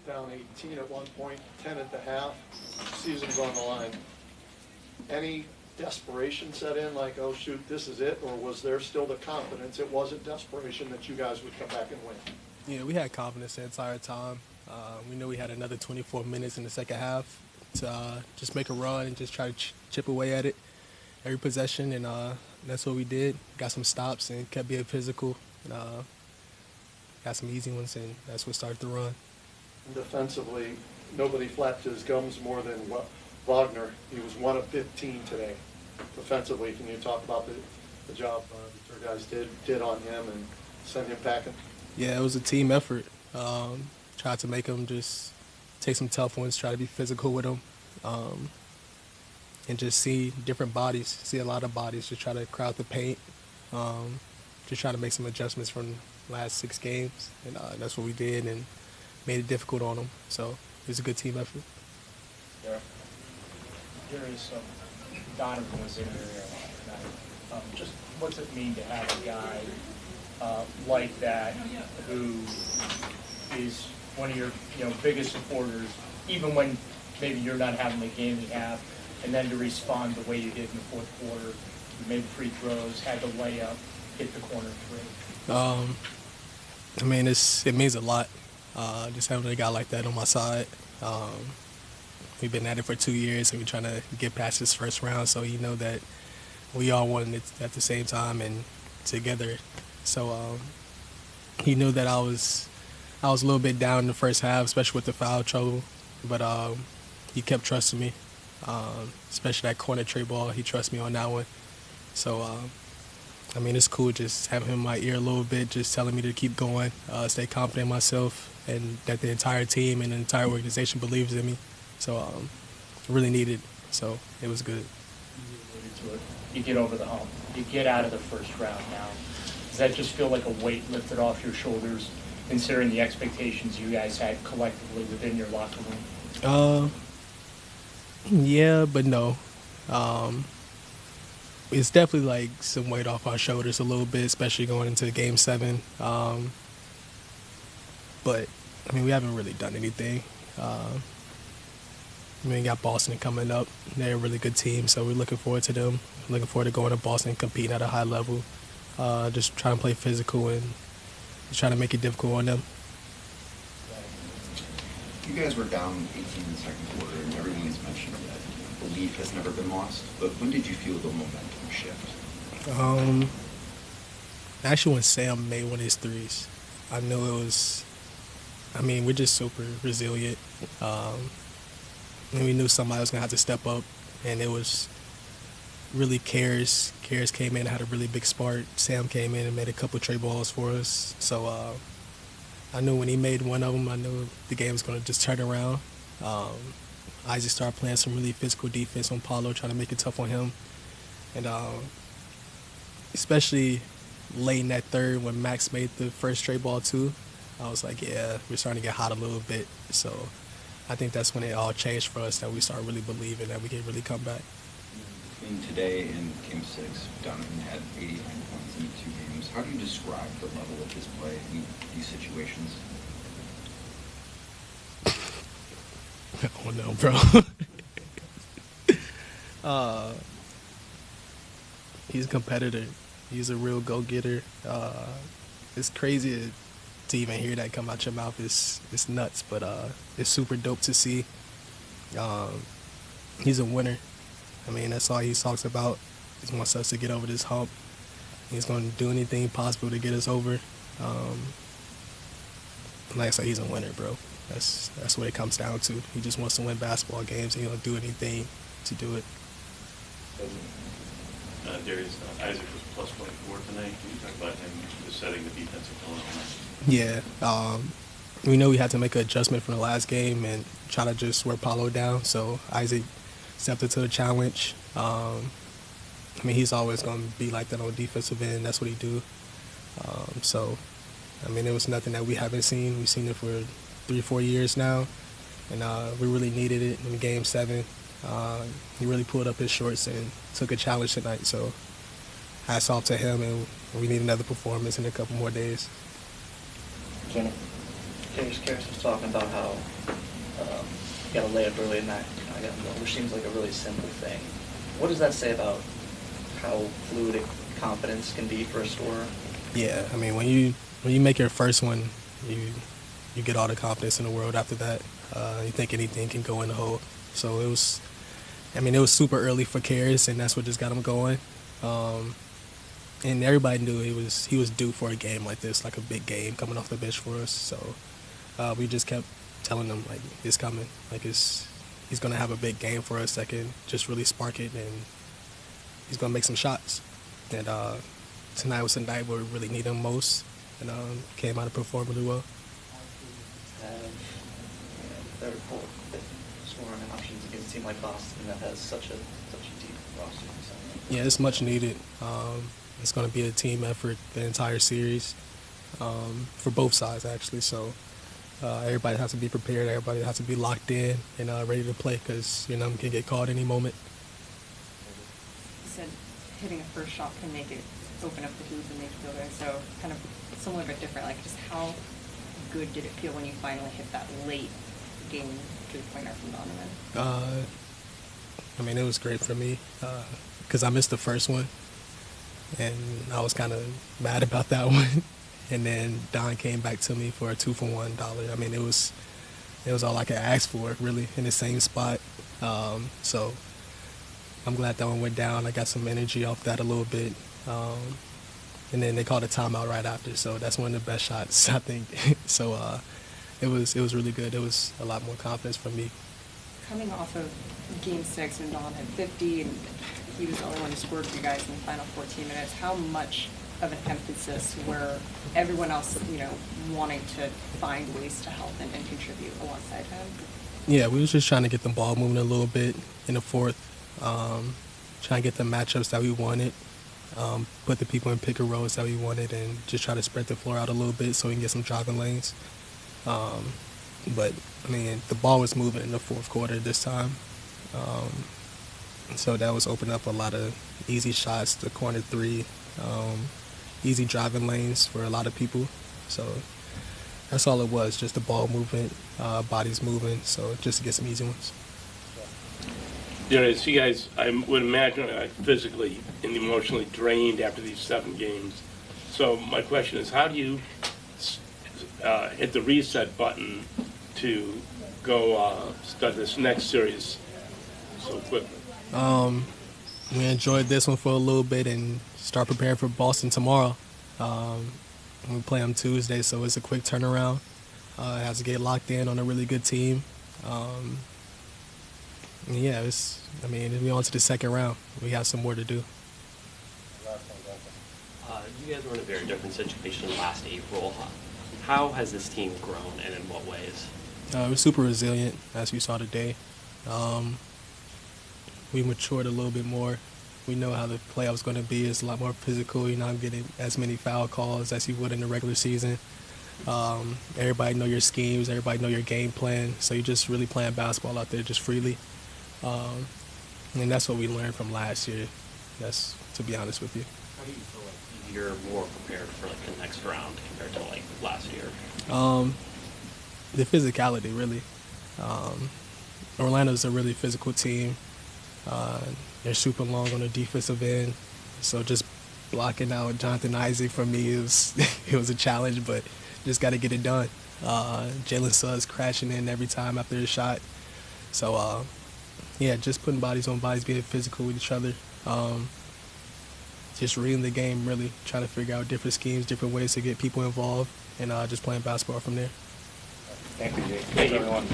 Down 18 at one point, 10 at the half, season's on the line. Any desperation set in, like, oh shoot, this is it, or was there still the confidence, it wasn't desperation, that you guys would come back and win? Yeah, we had confidence the entire time. We knew we had another 24 minutes in the second half to just make a run and just try to chip away at it every possession, and that's what we did. Got some stops and kept being physical, and got some easy ones, and that's what started the run. Defensively, nobody flapped his gums more than Wagner. He was 1 of 15 today. Defensively, can you talk about the job that your guys did on him and send him packing? Yeah, it was a team effort. Tried to make him just take some tough ones, try to be physical with him, and just see different bodies, see a lot of bodies, just try to crowd the paint, just try to make some adjustments from the last 6 games, and that's what we did, and made it difficult on them. So it was a good team effort. Yeah. Darius, Donovan was in there tonight. Just what's it mean to have a guy like that who is one of your biggest supporters, even when maybe you're not having the game you have, and then to respond the way you did in the fourth quarter? You made free throws, had the layup, hit the corner 3. I mean, it means a lot. Just having a guy like that on my side. We've been at it for 2 years, and we're trying to get past this first round, so you know that we all wanted it at the same time and together. So he knew that I was a little bit down in the first half, especially with the foul trouble, but he kept trusting me, especially that corner tray ball. He trusts me on that one. So, I mean, it's cool just having him in my ear a little bit, just telling me to keep going, stay confident in myself, and that the entire team and the entire organization believes in me. So really needed, so it was good. You get over the hump. You get out of the first round now. Does that just feel like a weight lifted off your shoulders, considering the expectations you guys had collectively within your locker room? Yeah, but no. It's definitely like some weight off our shoulders a little bit, especially going into Game 7. But, I mean, we haven't really done anything. We got Boston coming up. They're a really good team, so we're looking forward to them. Looking forward to going to Boston and competing at a high level. Just trying to play physical and just trying to make it difficult on them. You guys were down 18 in the second quarter, and everyone has mentioned that belief has never been lost. But when did you feel the momentum shift? Actually, when Sam made one of his threes, I knew it was. I mean, we're just super resilient. And we knew somebody was gonna have to step up, and it was really Cares. Cares came in and had a really big spark. Sam came in and made a couple of tray balls for us. So I knew when he made one of them, I knew the game was gonna just turn around. Isaac started playing some really physical defense on Paulo, trying to make it tough on him, and especially late in that third when Max made the first tray ball too. I was like, yeah, we're starting to get hot a little bit. So I think that's when it all changed for us, that we started really believing that we could really come back. Between today and Game 6, Donovan had 89 points in the 2 games. How do you describe the level of his play in these situations? I don't know, bro. He's a competitor. He's a real go-getter. It's crazy to even hear that come out your mouth. It's nuts, but it's super dope to see. He's a winner. I mean, that's all he talks about. He wants us to get over this hump. He's going to do anything possible to get us over. Like I said, he's a winner, bro. That's what it comes down to. He just wants to win basketball games, and he'll do anything to do it. Darius, Isaac was plus 24 tonight. Can you talk about him just setting the defensive tone? Yeah. We know we had to make an adjustment from the last game and try to just wear Paulo down. So Isaac stepped into the challenge. I mean, he's always going to be like that on the defensive end. That's what he do. So, I mean, it was nothing that we haven't seen. We've seen it for 3-4 years now, and we really needed it in Game 7. He really pulled up his shorts and took a challenge tonight. So, hats off to him, and we need another performance in a couple more days. Jenna. Darius was talking about how you got to lay up early at night, which seems like a really simple thing. What does that say about how fluid confidence can be for a scorer? Yeah, I mean, when you make your first one, you get all the confidence in the world after that. You think anything can go in the hole. So it was super early for Darius, and that's what just got him going. And everybody knew he was due for a game like this, like a big game coming off the bench for us. So we just kept telling him, like, it's coming. Like, he's going to have a big game for us that can just really spark it, and he's going to make some shots. And tonight was the night where we really need him most, and came out and performed really well. Third, fourth, fifth scoring options against a team like Boston that has such a deep roster. So. Yeah, it's much needed. It's going to be a team effort the entire series for both sides, actually. So everybody has to be prepared. Everybody has to be locked in and ready to play because you can get caught any moment. You said hitting a first shot can make it open up the hoop and make it feel good. So kind of similar but different. Like, just how good did it feel when you finally hit that late game three-pointer from Donovan? I mean, it was great for me because I missed the first one, and I was kind of mad about that one. And then Don came back to me for a 2-for-$1. I mean, it was all I could ask for, really, in the same spot. So I'm glad that one went down. I got some energy off that a little bit. And then they called a timeout right after, so that's one of the best shots, I think. So it was really good. It was a lot more confidence for me. Coming off of Game 6 when Don had 50 and he was the only one who scored for you guys in the final 14 minutes, how much of an emphasis were everyone else, wanting to find ways to help and contribute alongside him? Yeah, we was just trying to get the ball moving a little bit in the fourth, trying to get the matchups that we wanted, put the people in pick and rolls that we wanted, and just try to spread the floor out a little bit so we can get some driving lanes. But, I mean, the ball was moving in the fourth quarter this time. So that was opening up a lot of easy shots, the corner three, easy driving lanes for a lot of people. So that's all it was, just the ball movement, bodies moving, so just to get some easy ones. Darius, you guys, I would imagine, are physically and emotionally drained after these 7 games. So my question is, how do you hit the reset button to go start this next series so quickly? We enjoyed this one for a little bit and start preparing for Boston tomorrow. We play them Tuesday, so it's a quick turnaround. It has to get locked in on a really good team. Yeah, we're on to the second round. We have some more to do. You guys were in a very different situation last April. How has this team grown, and in what ways? We're super resilient, as you saw today. We matured a little bit more. We know how the playoffs going to be. It's a lot more physical. You're not getting as many foul calls as you would in the regular season. Everybody know your schemes. Everybody know your game plan. So you're just really playing basketball out there just freely. And that's what we learned from last year. That's, to be honest with you. How do you feel like you're more prepared for the next round compared to last year? The physicality, really. Orlando's a really physical team. They're super long on the defensive end, so just blocking out Jonathan Isaac for me it was a challenge, but just got to get it done. Jalen Suggs crashing in every time after a shot. So yeah, just putting bodies on bodies, being physical with each other. Just reading the game, really trying to figure out different schemes, different ways to get people involved, and just playing basketball from there. Thank you, Jake. Thank you, everyone.